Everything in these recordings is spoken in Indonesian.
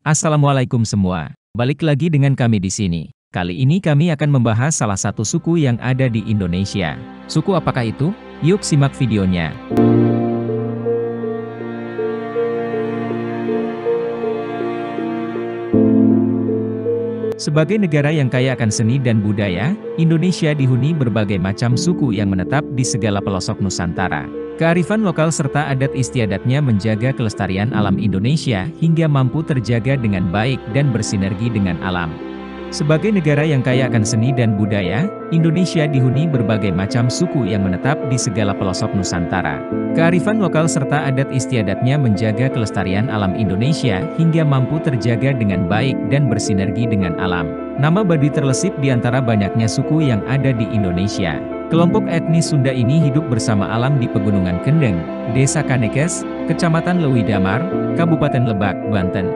Assalamualaikum semua. Balik lagi dengan kami di sini. Kali ini kami akan membahas salah satu suku yang ada di Indonesia. Suku apakah itu? Yuk simak videonya. Sebagai negara yang kaya akan seni dan budaya, Indonesia dihuni berbagai macam suku yang menetap di segala pelosok Nusantara. Kearifan lokal serta adat istiadatnya menjaga kelestarian alam Indonesia hingga mampu terjaga dengan baik dan bersinergi dengan alam. Sebagai negara yang kaya akan seni dan budaya, Indonesia dihuni berbagai macam suku yang menetap di segala pelosok Nusantara. Kearifan lokal serta adat istiadatnya menjaga kelestarian alam Indonesia hingga mampu terjaga dengan baik dan bersinergi dengan alam. Nama Baduy terlesip di antara banyaknya suku yang ada di Indonesia. Kelompok etnis Sunda ini hidup bersama alam di Pegunungan Kendeng, Desa Kanekes, Kecamatan Lewi Damar, Kabupaten Lebak, Banten.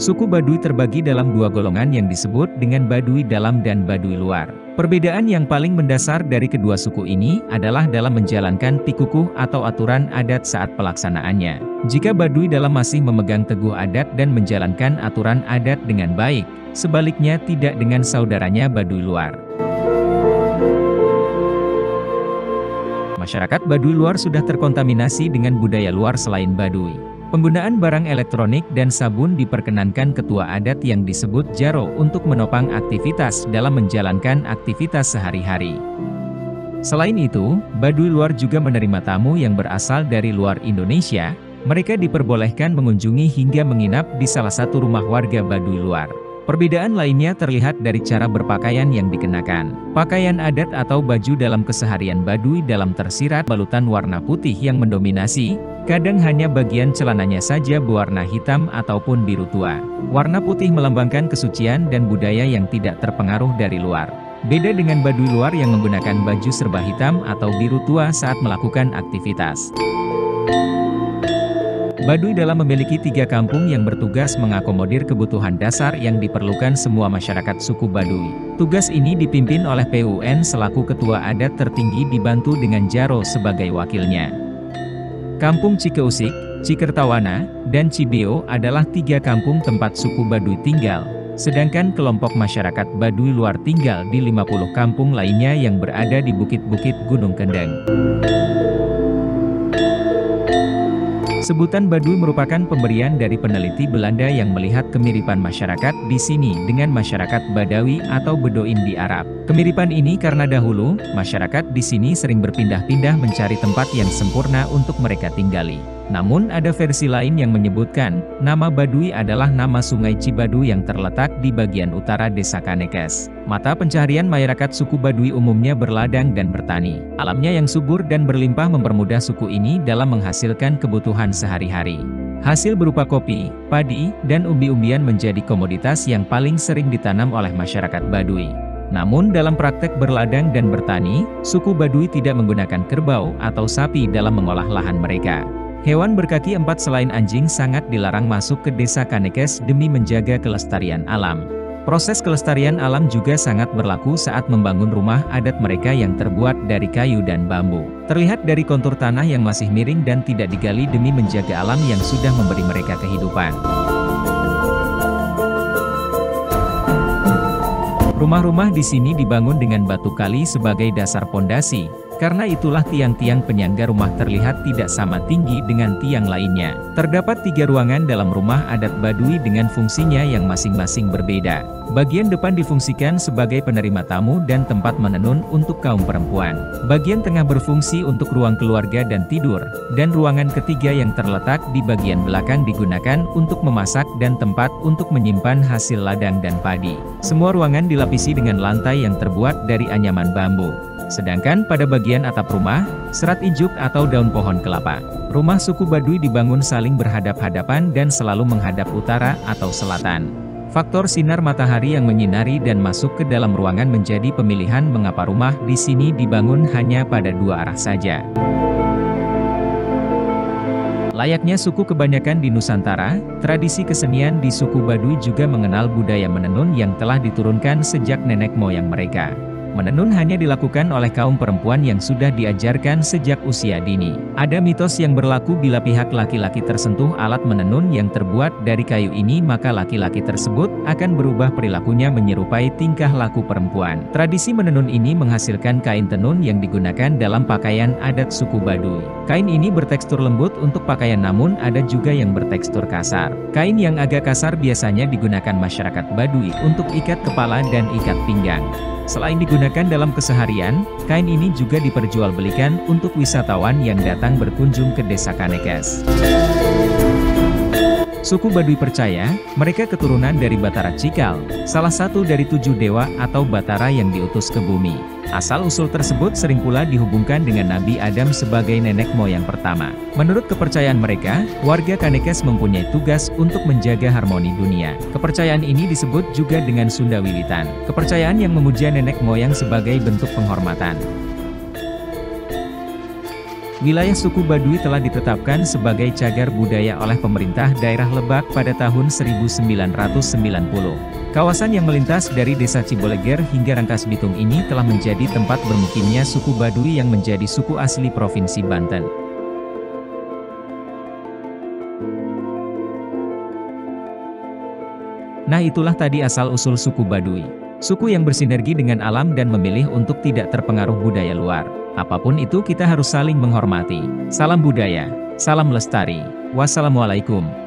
Suku Baduy terbagi dalam dua golongan yang disebut dengan Baduy Dalam dan Baduy Luar. Perbedaan yang paling mendasar dari kedua suku ini adalah dalam menjalankan pikukuh atau aturan adat saat pelaksanaannya. Jika Baduy Dalam masih memegang teguh adat dan menjalankan aturan adat dengan baik, sebaliknya tidak dengan saudaranya Baduy Luar. Masyarakat Baduy Luar sudah terkontaminasi dengan budaya luar selain Baduy. Penggunaan barang elektronik dan sabun diperkenankan ketua adat yang disebut Jaro untuk menopang aktivitas dalam menjalankan aktivitas sehari-hari. Selain itu, Baduy Luar juga menerima tamu yang berasal dari luar Indonesia. Mereka diperbolehkan mengunjungi hingga menginap di salah satu rumah warga Baduy Luar. Perbedaan lainnya terlihat dari cara berpakaian yang dikenakan. Pakaian adat atau baju dalam keseharian Baduy Dalam tersirat balutan warna putih yang mendominasi. Kadang hanya bagian celananya saja berwarna hitam ataupun biru tua. Warna putih melambangkan kesucian dan budaya yang tidak terpengaruh dari luar. Beda dengan Baduy Luar yang menggunakan baju serba hitam atau biru tua saat melakukan aktivitas. Baduy Dalam memiliki 3 kampung yang bertugas mengakomodir kebutuhan dasar yang diperlukan semua masyarakat suku Baduy. Tugas ini dipimpin oleh PUN selaku ketua adat tertinggi dibantu dengan Jaro sebagai wakilnya. Kampung Cikeusik, Cikertawana, dan Cibeo adalah 3 kampung tempat suku Baduy tinggal, sedangkan kelompok masyarakat Baduy Luar tinggal di 50 kampung lainnya yang berada di bukit-bukit Gunung Kendeng. Sebutan Baduy merupakan pemberian dari peneliti Belanda yang melihat kemiripan masyarakat di sini dengan masyarakat Badawi atau Bedoin di Arab. Kemiripan ini karena dahulu, masyarakat di sini sering berpindah-pindah mencari tempat yang sempurna untuk mereka tinggali. Namun ada versi lain yang menyebutkan, nama Baduy adalah nama sungai Cibadu yang terletak di bagian utara Desa Kanekes. Mata pencaharian masyarakat suku Baduy umumnya berladang dan bertani. Alamnya yang subur dan berlimpah mempermudah suku ini dalam menghasilkan kebutuhan sehari-hari. Hasil berupa kopi, padi, dan umbi-umbian menjadi komoditas yang paling sering ditanam oleh masyarakat Baduy. Namun dalam praktek berladang dan bertani, suku Baduy tidak menggunakan kerbau atau sapi dalam mengolah lahan mereka. Hewan berkaki 4 selain anjing sangat dilarang masuk ke Desa Kanekes demi menjaga kelestarian alam. Proses kelestarian alam juga sangat berlaku saat membangun rumah adat mereka yang terbuat dari kayu dan bambu. Terlihat dari kontur tanah yang masih miring dan tidak digali demi menjaga alam yang sudah memberi mereka kehidupan. Rumah-rumah di sini dibangun dengan batu kali sebagai dasar pondasi. Karena itulah tiang-tiang penyangga rumah terlihat tidak sama tinggi dengan tiang lainnya. Terdapat 3 ruangan dalam rumah adat Baduy dengan fungsinya yang masing-masing berbeda. Bagian depan difungsikan sebagai penerima tamu dan tempat menenun untuk kaum perempuan. Bagian tengah berfungsi untuk ruang keluarga dan tidur, dan ruangan ketiga yang terletak di bagian belakang digunakan untuk memasak dan tempat untuk menyimpan hasil ladang dan padi. Semua ruangan dilapisi dengan lantai yang terbuat dari anyaman bambu. Sedangkan pada bagian atap rumah, serat ijuk atau daun pohon kelapa. Rumah suku Baduy dibangun saling berhadap-hadapan dan selalu menghadap utara atau selatan. Faktor sinar matahari yang menyinari dan masuk ke dalam ruangan menjadi pemilihan mengapa rumah di sini dibangun hanya pada 2 arah saja. Layaknya suku kebanyakan di Nusantara, tradisi kesenian di suku Baduy juga mengenal budaya menenun yang telah diturunkan sejak nenek moyang mereka. Menenun hanya dilakukan oleh kaum perempuan yang sudah diajarkan sejak usia dini. Ada mitos yang berlaku bila pihak laki-laki tersentuh alat menenun yang terbuat dari kayu ini, maka laki-laki tersebut akan berubah perilakunya menyerupai tingkah laku perempuan. Tradisi menenun ini menghasilkan kain tenun yang digunakan dalam pakaian adat suku Baduy. Kain ini bertekstur lembut untuk pakaian, namun ada juga yang bertekstur kasar. Kain yang agak kasar biasanya digunakan masyarakat Baduy untuk ikat kepala dan ikat pinggang. Selain digunakan dalam keseharian, kain ini juga diperjualbelikan untuk wisatawan yang datang berkunjung ke desa Kanekes. Suku Baduy percaya, mereka keturunan dari Batara Cikal, salah satu dari 7 dewa atau Batara yang diutus ke bumi. Asal-usul tersebut sering pula dihubungkan dengan Nabi Adam sebagai nenek moyang pertama. Menurut kepercayaan mereka, warga Kanekes mempunyai tugas untuk menjaga harmoni dunia. Kepercayaan ini disebut juga dengan Sunda Wiwitan, kepercayaan yang memuja nenek moyang sebagai bentuk penghormatan. Wilayah suku Baduy telah ditetapkan sebagai cagar budaya oleh pemerintah daerah Lebak pada tahun 1990. Kawasan yang melintas dari desa Ciboleger hingga Rangkas Bitung ini telah menjadi tempat bermukimnya suku Baduy yang menjadi suku asli Provinsi Banten. Nah, itulah tadi asal-usul suku Baduy. Suku yang bersinergi dengan alam dan memilih untuk tidak terpengaruh budaya luar. Apapun itu, kita harus saling menghormati. Salam budaya, salam lestari. Wassalamualaikum.